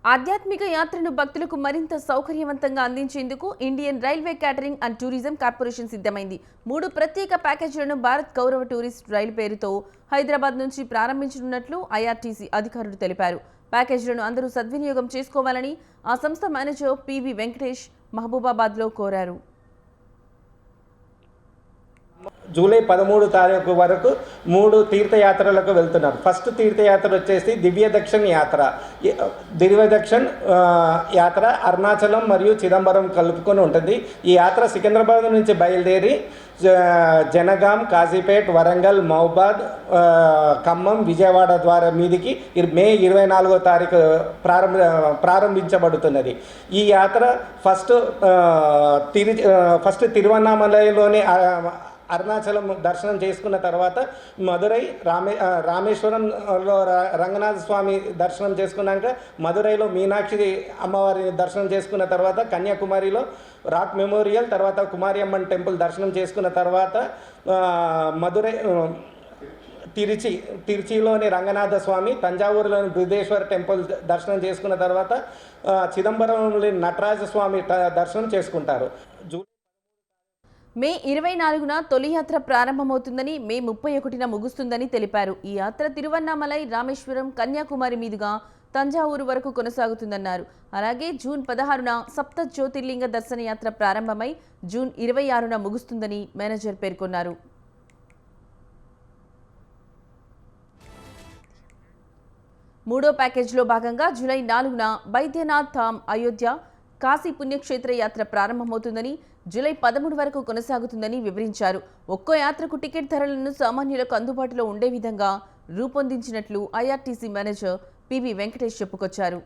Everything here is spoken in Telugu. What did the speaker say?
ఆధ్యాత్మిక యాత్రను భక్తులకు మరింత సౌకర్యవంతంగా అందించేందుకు Indian railway catering and tourism corporation సిద్ధమైంది. 3 ప్రత్యేక ప్యాకేజీలను భారత్ గౌరవ టూరిస్ట్ రైలు పేరుతో హైదరాబాద్ నుంచి ప్రారంభించనున్నట్లు ఐఆర్టీసీ అధికారులు తెలిపారు. ప్యాకేజీలను అందరూ సద్వినియోగం చేసుకోవాలని ఆ సంస్థ మేనేజర్ పివి వెంకటేష్ మహబూబాబాద్లో కోరారు. జూలై 13 తారీఖు వరకు 3 తీర్థయాత్రలకు వెళ్తున్నారు. ఫస్ట్ తీర్థయాత్ర వచ్చేసి దివ్యదక్షిణ యాత్ర. దివ్యదక్షిణ యాత్ర అరుణాచలం మరియు చిదంబరం కలుపుకొని ఉంటుంది. ఈ యాత్ర సికింద్రాబాద్ నుంచి బయలుదేరి జనగాం, కాజీపేట్, వరంగల్, మహబాద్, ఖమ్మం, విజయవాడ ద్వారా మీదికి మే 24వ తారీఖు ప్రారంభించబడుతున్నది. ఈ యాత్ర ఫస్ట్ తిరువన్నామలైలోని అరుణాచలం దర్శనం చేసుకున్న తర్వాత మదురై రామేశ్వరంలో రంగనాథ స్వామి దర్శనం చేసుకున్నాక మదురైలో మీనాక్షి అమ్మవారి దర్శనం చేసుకున్న తర్వాత కన్యాకుమారిలో రాక్ మెమోరియల్, తర్వాత కుమారి అమ్మన్ టెంపుల్ దర్శనం చేసుకున్న తర్వాత మదురై తిరుచిలోని రంగనాథ స్వామి, తంజావూరులోని బృహదేశ్వర టెంపుల్ దర్శనం చేసుకున్న తర్వాత చిదంబరంలోని నటరాజ స్వామి దర్శనం చేసుకుంటారు. మే 24న తొలి యాత్ర ప్రారంభమవుతుందని, మే 31న ముగుస్తుందని తెలిపారు. ఈ యాత్ర తిరువన్నామలై, రామేశ్వరం, కన్యాకుమారి మీదుగా తంజావూరు వరకు కొనసాగుతుందన్నారు. అలాగే జూన్ 16న సప్త జ్యోతిర్లింగ దర్శన యాత్ర ప్రారంభమై జూన్ 26న ముగుస్తుందని మేనేజర్ పేర్కొన్నారు. మూడో ప్యాకేజీలో భాగంగా జూలై 4న బైద్యనాథ్ ధామ్, అయోధ్య, కాశీ పుణ్యక్షేత్ర యాత్ర ప్రారంభమవుతుందని, జూలై 13 వరకు కొనసాగుతుందని వివరించారు. ఒక్కో యాత్రకు టికెట్ ధరలను సామాన్యులకు అందుబాటులో ఉండే విధంగా రూపొందించినట్లు ఐఆర్టీసీ మేనేజర్ పివి వెంకటేష్ చెప్పుకొచ్చారు.